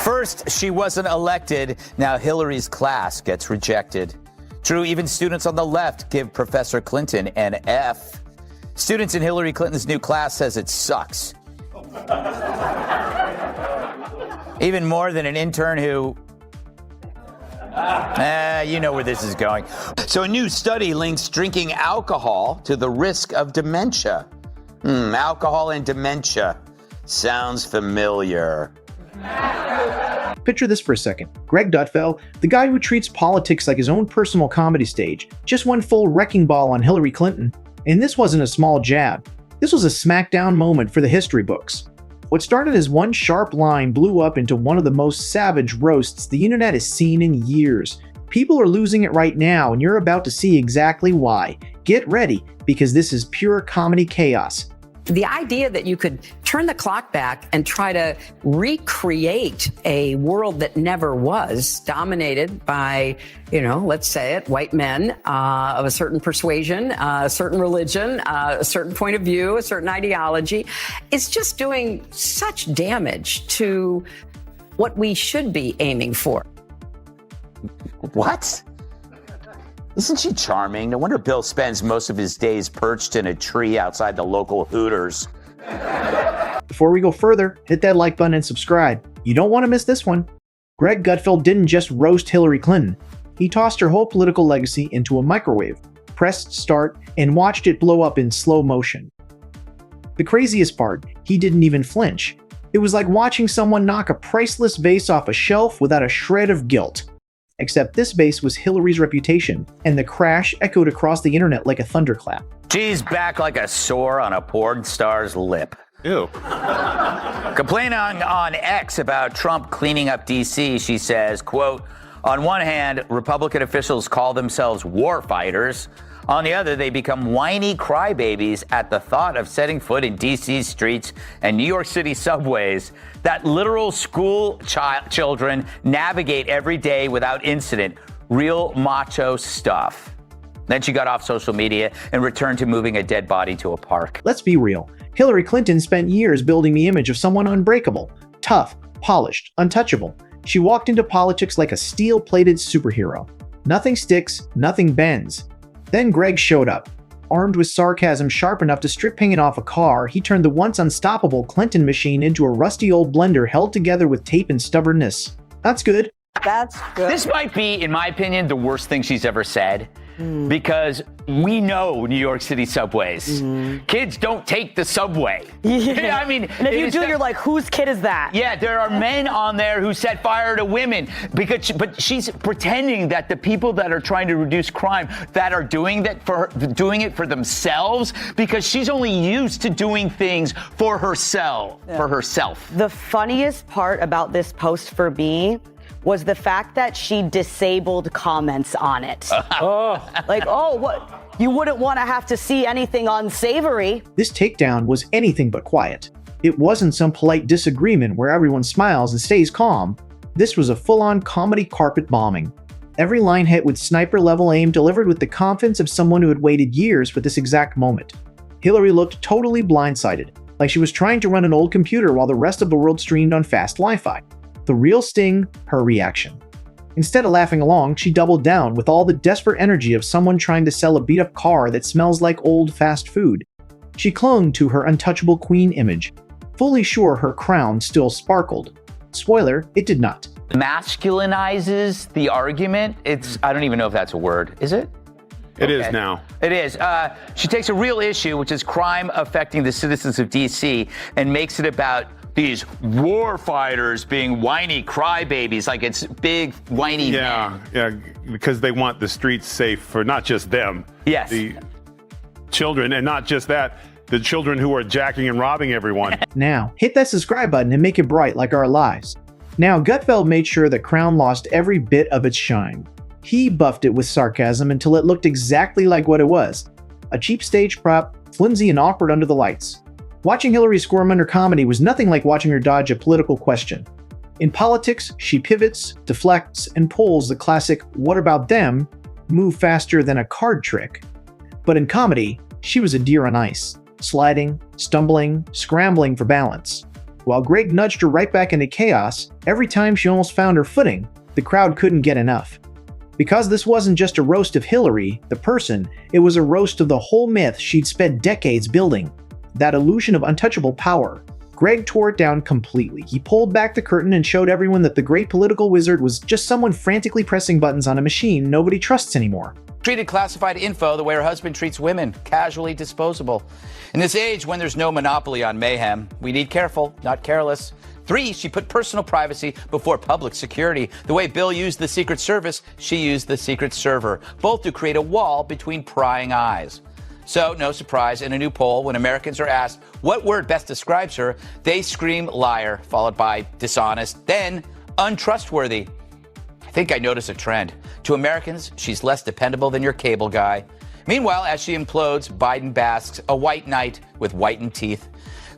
First, she wasn't elected. Now Hillary's class gets rejected. True, even students on the left give Professor Clinton an F. Students in Hillary Clinton's new class says it sucks. Even more than an intern who... you know where this is going. So a new study links drinking alcohol to the risk of dementia. Alcohol and dementia. Sounds familiar. Picture this for a second. Greg Gutfeld, the guy who treats politics like his own personal comedy stage, just went full wrecking ball on Hillary Clinton. And this wasn't a small jab. This was a smackdown moment for the history books. What started as one sharp line blew up into one of the most savage roasts the internet has seen in years. People are losing it right now, and you're about to see exactly why. Get ready, because this is pure comedy chaos. The idea that you could turn the clock back and try to recreate a world that never was, dominated by, let's say it, white men of a certain persuasion, a certain religion, a certain point of view, a certain ideology, is just doing such damage to what we should be aiming for. What? Isn't she charming? No wonder Bill spends most of his days perched in a tree outside the local Hooters. Before we go further, hit that like button and subscribe. You don't want to miss this one. Greg Gutfeld didn't just roast Hillary Clinton. He tossed her whole political legacy into a microwave, pressed start, and watched it blow up in slow motion. The craziest part, he didn't even flinch. It was like watching someone knock a priceless vase off a shelf without a shred of guilt. Except this vase was Hillary's reputation, and the crash echoed across the internet like a thunderclap. She's back like a sore on a porn star's lip. Ew. Complaining on X about Trump cleaning up D.C., she says, quote, on one hand, Republican officials call themselves war fighters. On the other, they become whiny crybabies at the thought of setting foot in D.C. streets and New York City subways that literal school children navigate every day without incident. Real macho stuff. Then she got off social media and returned to moving a dead body to a park. Let's be real. Hillary Clinton spent years building the image of someone unbreakable, tough, polished, untouchable. She walked into politics like a steel-plated superhero. Nothing sticks, nothing bends. Then Greg showed up. Armed with sarcasm sharp enough to strip paint off a car, he turned the once unstoppable Clinton machine into a rusty old blender held together with tape and stubbornness. That's good. That's good. This might be, in my opinion, the worst thing she's ever said. Because we know New York City subways. Kids don't take the subway. Yeah. I mean, and if you do, you're like, whose kid is that? Yeah, there are men on there who set fire to women. But she's pretending that the people that are trying to reduce crime, that are doing it for themselves, because she's only used to doing things for herself. Yeah. For herself. The funniest part about this post for me was the fact that she disabled comments on it. Like, what? You wouldn't want to have to see anything unsavory. This takedown was anything but quiet. It wasn't some polite disagreement where everyone smiles and stays calm. This was a full-on comedy carpet bombing. Every line hit with sniper-level aim delivered with the confidence of someone who had waited years for this exact moment. Hillary looked totally blindsided, like she was trying to run an old computer while the rest of the world streamed on fast Wi-Fi. The real sting, her reaction. Instead of laughing along, she doubled down with all the desperate energy of someone trying to sell a beat-up car that smells like old fast food. She clung to her untouchable queen image, fully sure her crown still sparkled. Spoiler, it did not. Masculinizes the argument. I don't even know if that's a word. Is it? It is now. It is. She takes a real issue, which is crime affecting the citizens of D.C., and makes it about these war fighters being whiny crybabies, like it's big whiny men. Yeah, because they want the streets safe for not just them. Yes. The children, and not just that, the children who are jacking and robbing everyone. Now, hit that subscribe button and make it bright like our lives. Now, Gutfeld made sure the crown lost every bit of its shine. He buffed it with sarcasm until it looked exactly like what it was. A cheap stage prop, flimsy and awkward under the lights. Watching Hillary squirm under comedy was nothing like watching her dodge a political question. In politics, she pivots, deflects, and pulls the classic "what about them" move faster than a card trick. But in comedy, she was a deer on ice, sliding, stumbling, scrambling for balance. While Greg nudged her right back into chaos, every time she almost found her footing, the crowd couldn't get enough. Because this wasn't just a roast of Hillary, the person, it was a roast of the whole myth she'd spent decades building. That illusion of untouchable power. Greg tore it down completely. He pulled back the curtain and showed everyone that the great political wizard was just someone frantically pressing buttons on a machine nobody trusts anymore. Treated classified info the way her husband treats women, casually disposable. In this age when there's no monopoly on mayhem, we need careful, not careless. 3, she put personal privacy before public security. The way Bill used the Secret Service, she used the Secret Server, both to create a wall between prying eyes. So, no surprise, in a new poll, when Americans are asked what word best describes her, they scream liar, followed by dishonest, then untrustworthy. I think I notice a trend. To Americans, she's less dependable than your cable guy. Meanwhile, as she implodes, Biden basks, a white knight with whitened teeth.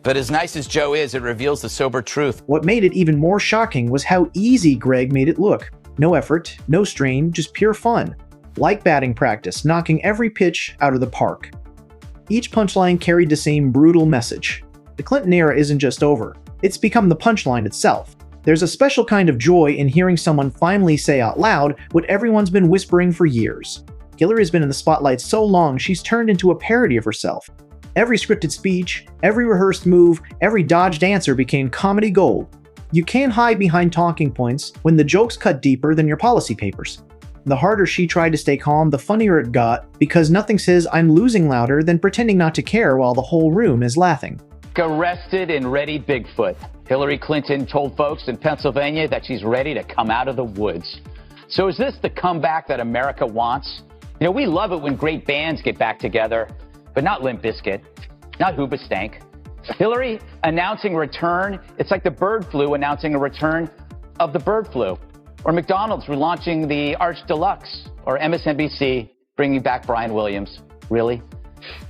But as nice as Joe is, it reveals the sober truth. What made it even more shocking was how easy Greg made it look. No effort, no strain, just pure fun. Like batting practice, knocking every pitch out of the park. Each punchline carried the same brutal message. The Clinton era isn't just over. It's become the punchline itself. There's a special kind of joy in hearing someone finally say out loud what everyone's been whispering for years. Hillary has been in the spotlight so long she's turned into a parody of herself. Every scripted speech, every rehearsed move, every dodged answer became comedy gold. You can't hide behind talking points when the jokes cut deeper than your policy papers. The harder she tried to stay calm, the funnier it got, because nothing says I'm losing louder than pretending not to care while the whole room is laughing. Arrested and ready Bigfoot. Hillary Clinton told folks in Pennsylvania that she's ready to come out of the woods. So is this the comeback that America wants? You know, we love it when great bands get back together, but not Limp Bizkit, not Hoobastank. Hillary announcing return, it's like the bird flu announcing a return of the bird flu. Or McDonald's relaunching the Arch Deluxe, or MSNBC bringing back Brian Williams. Really?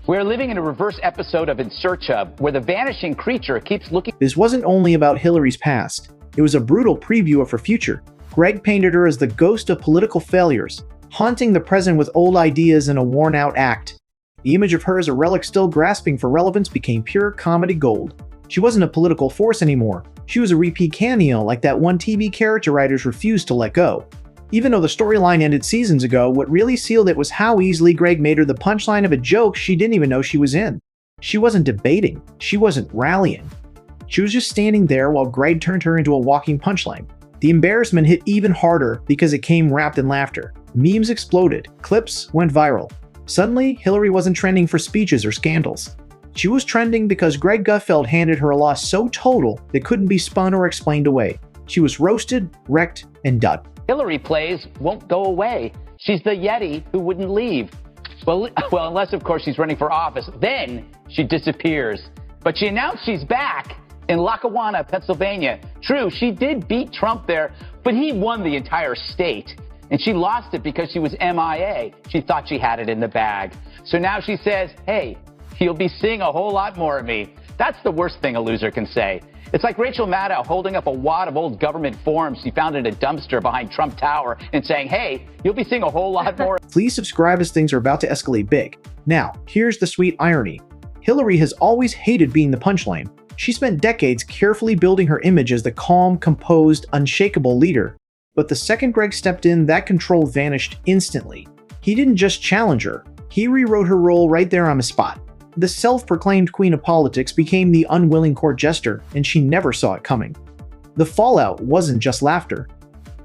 We're living in a reverse episode of In Search Of, where the vanishing creature keeps looking. This wasn't only about Hillary's past. It was a brutal preview of her future. Greg painted her as the ghost of political failures, haunting the present with old ideas in a worn-out act. The image of her as a relic still grasping for relevance became pure comedy gold. She wasn't a political force anymore. She was a repeat cameo like that one TV character writers refused to let go. Even though the storyline ended seasons ago, what really sealed it was how easily Greg made her the punchline of a joke she didn't even know she was in. She wasn't debating. She wasn't rallying. She was just standing there while Greg turned her into a walking punchline. The embarrassment hit even harder because it came wrapped in laughter. Memes exploded. Clips went viral. Suddenly, Hillary wasn't trending for speeches or scandals. She was trending because Greg Gutfeld handed her a loss so total that couldn't be spun or explained away. She was roasted, wrecked, and done. Hillary plays won't go away. She's the Yeti who wouldn't leave. Well, unless, of course, she's running for office. Then she disappears. But she announced she's back in Lackawanna, Pennsylvania. True, she did beat Trump there, but he won the entire state. And she lost it because she was MIA. She thought she had it in the bag. So now she says, hey, you'll be seeing a whole lot more of me. That's the worst thing a loser can say. It's like Rachel Maddow holding up a wad of old government forms she found in a dumpster behind Trump Tower and saying, hey, you'll be seeing a whole lot more. Please subscribe as things are about to escalate big. Now, here's the sweet irony. Hillary has always hated being the punchline. She spent decades carefully building her image as the calm, composed, unshakable leader. But the second Greg stepped in, that control vanished instantly. He didn't just challenge her. He rewrote her role right there on the spot. The self-proclaimed queen of politics became the unwilling court jester, and she never saw it coming. The fallout wasn't just laughter.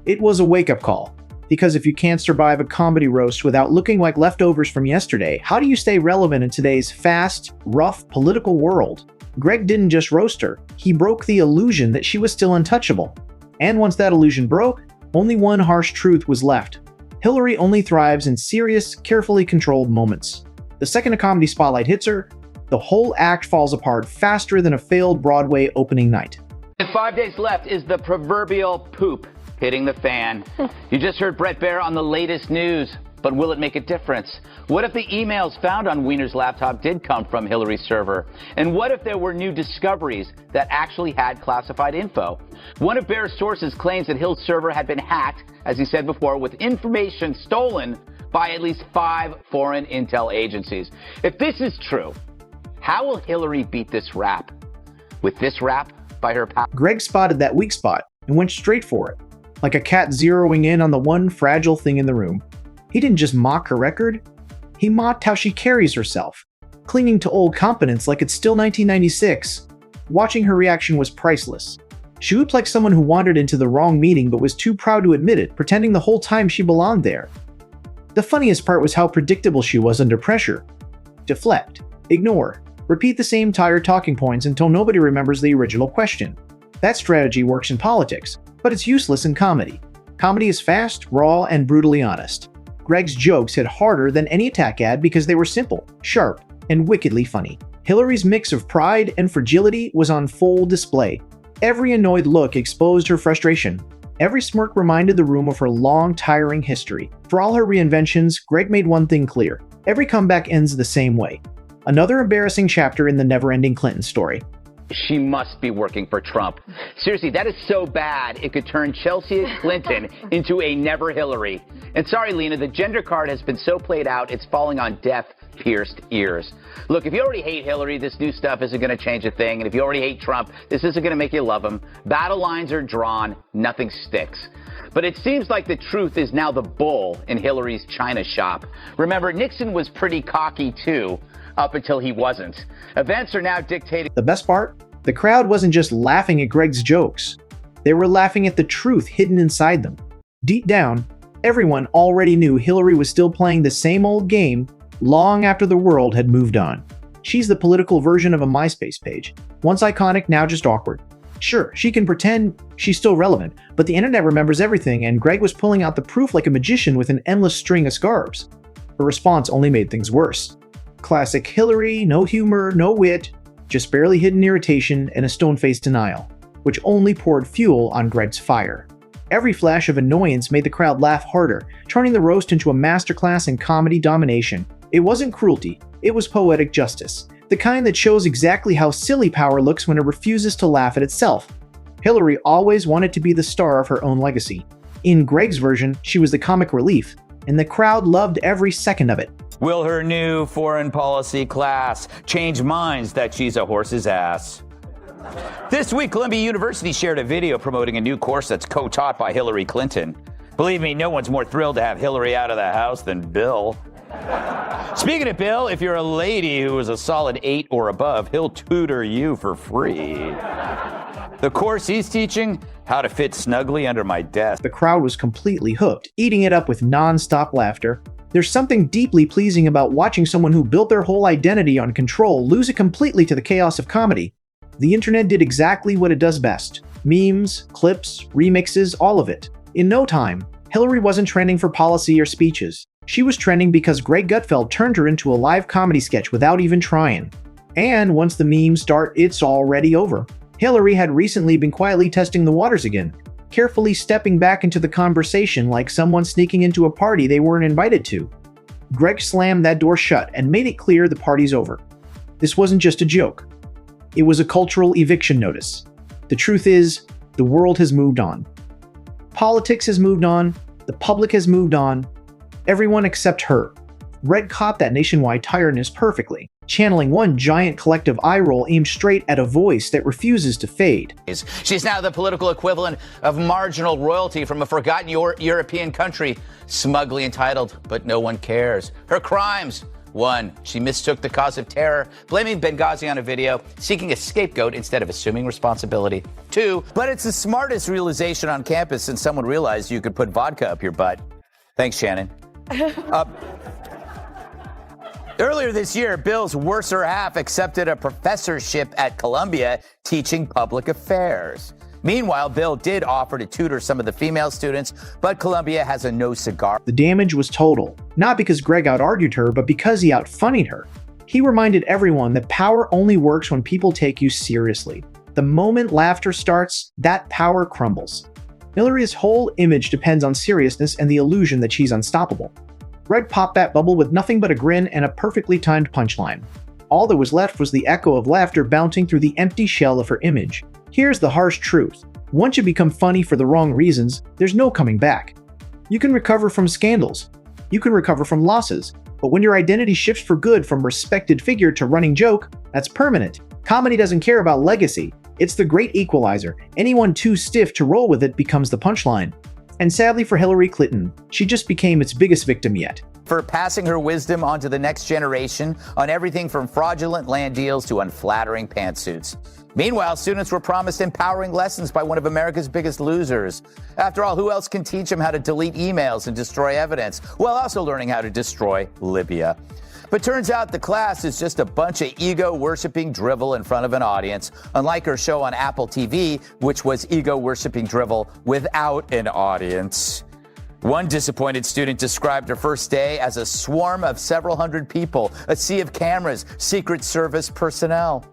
It was a wake-up call. Because if you can't survive a comedy roast without looking like leftovers from yesterday, how do you stay relevant in today's fast, rough political world? Greg didn't just roast her. He broke the illusion that she was still untouchable. And once that illusion broke, only one harsh truth was left. Hillary only thrives in serious, carefully controlled moments. The second a comedy spotlight hits her, the whole act falls apart faster than a failed Broadway opening night. And 5 days left is the proverbial poop hitting the fan. You just heard Bret Baier on the latest news, but will it make a difference? What if the emails found on Weiner's laptop did come from Hillary's server? And what if there were new discoveries that actually had classified info? One of Baier's sources claims that Hill's server had been hacked, as he said before, with information stolen by at least 5 foreign intel agencies. If this is true, how will Hillary beat this rap? With this rap, by her power. Greg spotted that weak spot and went straight for it, like a cat zeroing in on the one fragile thing in the room. He didn't just mock her record, he mocked how she carries herself, clinging to old competence like it's still 1996. Watching her reaction was priceless. She looked like someone who wandered into the wrong meeting but was too proud to admit it, pretending the whole time she belonged there. The funniest part was how predictable she was under pressure. Deflect, ignore, repeat the same tired talking points until nobody remembers the original question. That strategy works in politics, but it's useless in comedy. Comedy is fast, raw, and brutally honest. Greg's jokes hit harder than any attack ad because they were simple, sharp, and wickedly funny. Hillary's mix of pride and fragility was on full display. Every annoyed look exposed her frustration. Every smirk reminded the room of her long, tiring history. For all her reinventions, Greg made one thing clear. Every comeback ends the same way. Another embarrassing chapter in the never-ending Clinton story. She must be working for Trump. Seriously, that is so bad it could turn Chelsea Clinton into a never Hillary. And sorry, Lena, the gender card has been so played out, it's falling on deaf, pierced ears. Look, if you already hate Hillary, this new stuff isn't going to change a thing. And if you already hate Trump, this isn't going to make you love him. Battle lines are drawn, nothing sticks. But it seems like the truth is now the bull in Hillary's china shop. Remember, Nixon was pretty cocky too, up until he wasn't. Events are now dictating. The best part? The crowd wasn't just laughing at Greg's jokes. They were laughing at the truth hidden inside them. Deep down, everyone already knew Hillary was still playing the same old game long after the world had moved on. She's the political version of a MySpace page. Once iconic, now just awkward. Sure, she can pretend she's still relevant, but the internet remembers everything, and Greg was pulling out the proof like a magician with an endless string of scarves. Her response only made things worse. Classic Hillary, no humor, no wit, just barely hidden irritation and a stone-faced denial, which only poured fuel on Greg's fire. Every flash of annoyance made the crowd laugh harder, turning the roast into a masterclass in comedy domination. It wasn't cruelty, it was poetic justice, the kind that shows exactly how silly power looks when it refuses to laugh at itself. Hillary always wanted to be the star of her own legacy. In Greg's version, she was the comic relief, and the crowd loved every second of it. Will her new foreign policy class change minds that she's a horse's ass? This week, Columbia University shared a video promoting a new course that's co-taught by Hillary Clinton. Believe me, no one's more thrilled to have Hillary out of the house than Bill. Speaking of Bill, if you're a lady who is a solid 8 or above, he'll tutor you for free. The course he's teaching, how to fit snugly under my desk. The crowd was completely hooked, eating it up with non-stop laughter. There's something deeply pleasing about watching someone who built their whole identity on control lose it completely to the chaos of comedy. The internet did exactly what it does best. Memes, clips, remixes, all of it. In no time, Hillary wasn't trending for policy or speeches. She was trending because Greg Gutfeld turned her into a live comedy sketch without even trying. And once the memes start, it's already over. Hillary had recently been quietly testing the waters again, carefully stepping back into the conversation like someone sneaking into a party they weren't invited to. Greg slammed that door shut and made it clear the party's over. This wasn't just a joke. It was a cultural eviction notice. The truth is, the world has moved on. Politics has moved on. The public has moved on. Everyone except her. Greg caught that nationwide tiredness perfectly, channeling one giant collective eye roll aimed straight at a voice that refuses to fade. She's now the political equivalent of marginal royalty from a forgotten European country, smugly entitled, but no one cares. Her crimes: 1, she mistook the cause of terror, blaming Benghazi on a video, seeking a scapegoat instead of assuming responsibility. 2, but it's the smartest realization on campus since someone realized you could put vodka up your butt. Thanks, Shannon. Earlier this year, Bill's worser half accepted a professorship at Columbia teaching public affairs. Meanwhile, Bill did offer to tutor some of the female students, but Columbia has a no cigar. The damage was total, not because Greg out-argued her, but because he out-funnied her. He reminded everyone that power only works when people take you seriously. The moment laughter starts, that power crumbles. Hillary's whole image depends on seriousness and the illusion that she's unstoppable. Greg popped that bubble with nothing but a grin and a perfectly timed punchline. All that was left was the echo of laughter bouncing through the empty shell of her image. Here's the harsh truth. Once you become funny for the wrong reasons, there's no coming back. You can recover from scandals. You can recover from losses. But when your identity shifts for good from respected figure to running joke, that's permanent. Comedy doesn't care about legacy. It's the great equalizer. Anyone too stiff to roll with it becomes the punchline. And sadly for Hillary Clinton, she just became its biggest victim yet. For passing her wisdom on to the next generation on everything from fraudulent land deals to unflattering pantsuits. Meanwhile, students were promised empowering lessons by one of America's biggest losers. After all, who else can teach them how to delete emails and destroy evidence, while also learning how to destroy Libya? But turns out the class is just a bunch of ego-worshipping drivel in front of an audience, unlike her show on Apple TV, which was ego-worshipping drivel without an audience. One disappointed student described her first day as a swarm of several hundred people, a sea of cameras, Secret Service personnel.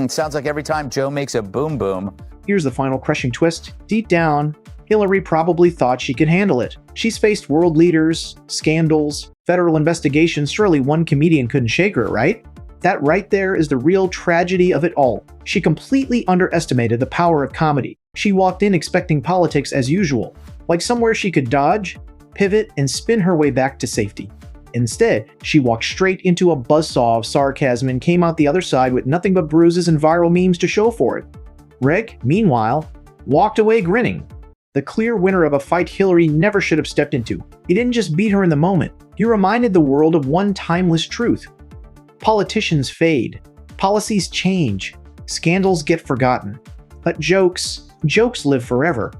Sounds like every time Joe makes a boom boom. Here's the final crushing twist. Deep down, Hillary probably thought she could handle it. She's faced world leaders, scandals, federal investigations. Surely one comedian couldn't shake her, right? That right there is the real tragedy of it all. She completely underestimated the power of comedy. She walked in expecting politics as usual, like somewhere she could dodge, pivot, and spin her way back to safety. Instead, she walked straight into a buzzsaw of sarcasm and came out the other side with nothing but bruises and viral memes to show for it. Rick, meanwhile, walked away grinning. The clear winner of a fight Hillary never should have stepped into. He didn't just beat her in the moment. He reminded the world of one timeless truth. Politicians fade. Policies change. Scandals get forgotten. But jokes live forever.